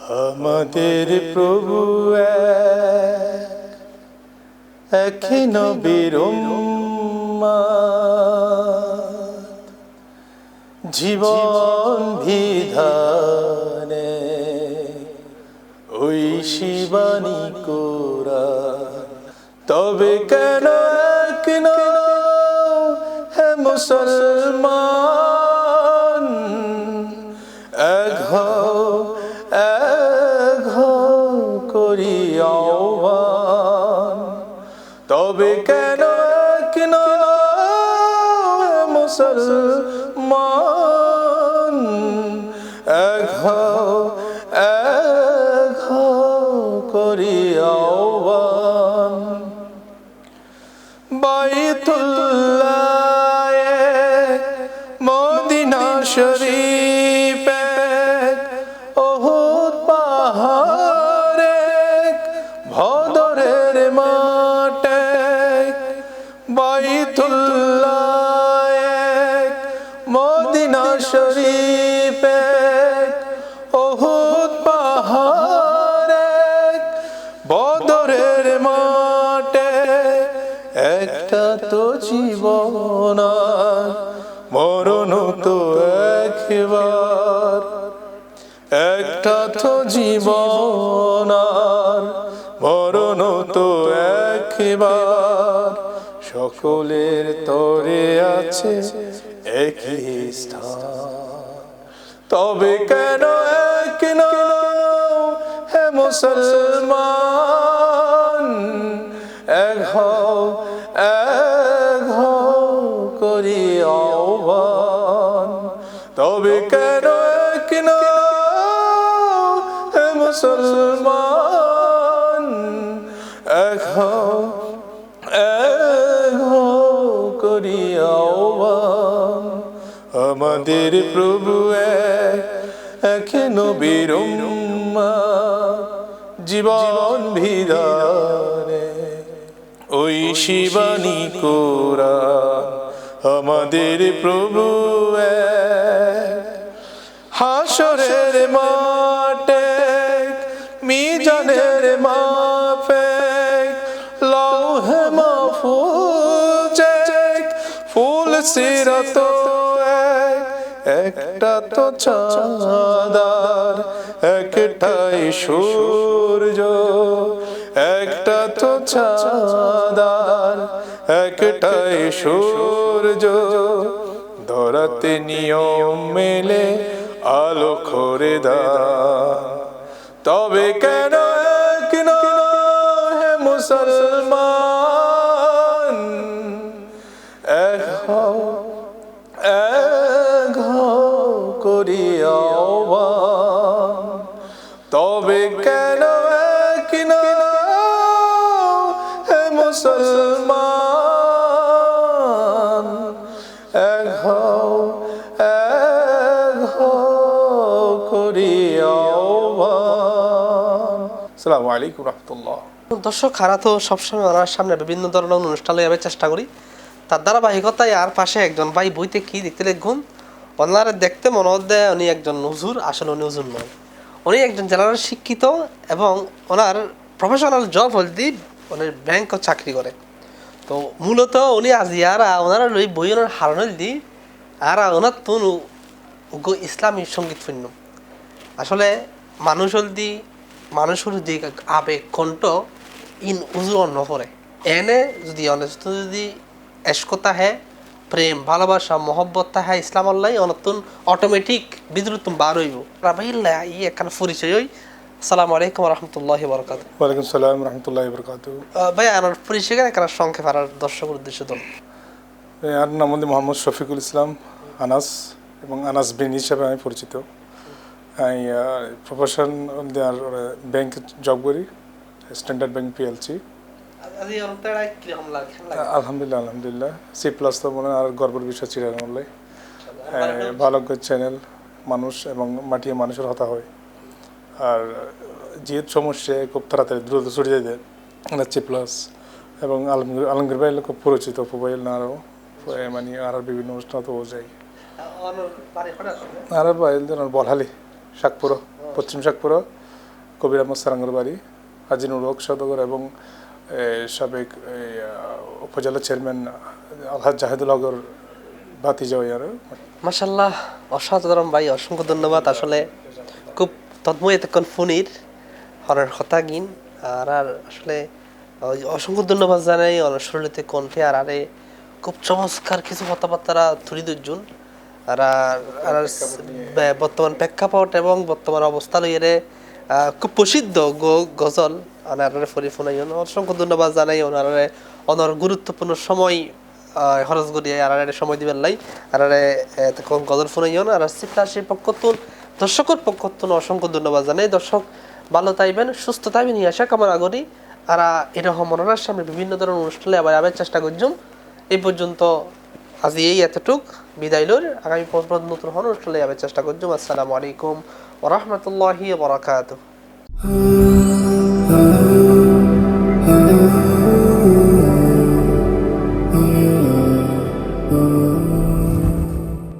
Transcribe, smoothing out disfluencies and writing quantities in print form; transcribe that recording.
আমাদের প্রভু এক নবীর উম্মত, জীবন বিধানে ওই শিবানী কোরআন। তবে কেন এক হে মুসলমান, এক করি আহ্বান। তবে কেন এক মুসলমান, এক করি আহ্বান। বাইতুল্লাহ মদিনা শরীফ, ওহুদ পাহাড়ে ভদরের মাঠে। বাইতুল্লাহ মদিনা শরীফ, ওহুদ পাহাড়ে ভদরের মাঠে। একটা তো জীবন, মরণ তো একবার। একটা তো জীবন, মরণ তো একবার। সকলের তরে আছে একই স্থান। তবে কেন এক হে মুসলমান, এক করি আহ্বান। তবে কেন এক হে মুসলমান, এক করি আহ্বান। আমাদের প্রভু এক নবীর উম্মত, জীবন বিধানে ওই শিবানী কোরআন। আমাদের প্রভু হাসরের মাঠে মিজানের মাপে, লৌহে মাহফুজে ফুল সিরাত। একটা তো চাঁদার, একটাই সূর্য। একটা তো চাঁদার, একটাই সূর্য। ধরাতে নিয়ম মেলে আলো করে দান। তবে কেন এক হে মুসলমান, এক করি আহ্বান। তবে কেন এক হে মুসলমান, এক করি আহ্বান। আসসালামু আলাইকুম রহমতুল্লাহ। দর্শক, খারা তো সবসময় ওনার সামনে বিভিন্ন ধরনের অনুষ্ঠান লাগাবার চেষ্টা করি। তার ধারাবাহিকতায় আর পাশে একজন ভাই বইতে কি দেখতে লিখুন, ওনারা দেখতে মনে হচ্ছে উনি একজন হুজুর। আসলে উনি হুজুর নয়, উনি একজন জেনারেল শিক্ষিত এবং ওনার প্রফেশনাল জব হলদি উনি ব্যাংক চাকরি করে। তো মূলত উনি আজ ইয়ারা ওনারা ওই বই ওনার হারানোর দি আর ওনার তো ইসলামী সঙ্গীত শূন্য। আসলে মানুষ হলদি মানুষের যে আবেগ কণ্ঠ ইন উজু অন্য করে এনে যদি অনেস্ট যদি এসকতা হ্যাঁ, প্রেম ভালোবাসা মহব্বত হ্যাঁ, ইসলাম আল্লাহ অনতুন অটোমেটিক বিদ্রুত বার হইব রাবাইল্লা ই এখানে পরিচয় হই। আসসালামু আলাইকুম রহমতুল্লাহ বরকাত। ওয়ালাইকুম সালাম রহমতুল্লাহ বরকাত। ভাই আমার পরিচয় এখানে সংক্ষেপ আর দর্শকের উদ্দেশ্য তো আর নাম মোহাম্মদ শফিকুল ইসলাম আনাস, এবং আনাস বিন হিসাবে আমি পরিচিত। আমি প্রফেশন ব্যাংক জব করি, স্ট্যান্ডার্ড ব্যাংক পিএলসি। আলহামদুলিল্লাহ আলহামদুলিল্লাহ। C+ তো মনে আর গর্বের বিষয় ছিল বললে। ভালো চ্যানেল মানুষ এবং মাটিয়ে মানুষের হতা হয়। আর যেহেতু সমস্যা খুব তাড়াতাড়ি দ্রুত ছড়িয়ে যায় C+ এবং আলমগীর ভাই খুব পরিচিত মোবাইল না আরও মানে আর বিভিন্ন অনুষ্ঠান তো যায়। আর বাইল বলহালি শাকপুর, পশ্চিম শাকপুর, কবির আহমদ সারাঙ্গের বাড়ি, হাজী নুর হক সওদাগর এবং সাবেক উপজেলা চেয়ারম্যান আলহাজ জাহিদুল হকর ভাতিজা হই আর মাশাল্লাহ, অসাধারণ ভাই, অসংখ্য ধন্যবাদ। আসলে খুব তন্ময় এতক্ষণ ফোনের হরের কথা গিন আর আর আসলে অসংখ্য ধন্যবাদ জানাই সুরলিতে কণ্ঠে আর আরে খুব চমৎকার কিছু কথাবার্তা তুলি দুজন আর আর বর্তমান প্রেক্ষাপট এবং বর্তমান অবস্থা লইয়ে খুব প্রসিদ্ধ গজল আনারে ফরি ফোনাই অসংখ্য ধন্যবাদ জানাই ওনারে অনার গুরুত্বপূর্ণ সময় খরচ করিয়ে আর সময় দিবেন লাই আর তখন গজল ফোনাইন আর সিপ্লাসের পক্ষতুন দর্শকের পক্ষতুন অসংখ্য ধন্যবাদ জানাই। দর্শক ভালো থাকবেন, সুস্থ থাকবেন, এই আশা কামনা করি। আর এরকম মনোনার সামনে বিভিন্ন ধরনের অনুষ্ঠানে আবার আবার চেষ্টা করছুম। এই পর্যন্ত আজ এই এতটুক বিদায় লই, আগামী নতুন অনুষ্ঠানে আবার চেষ্টা করছুম। আসসালামু আলাইকুম ওয়া রাহমাতুল্লাহি ওয়া বারাকাতুহু।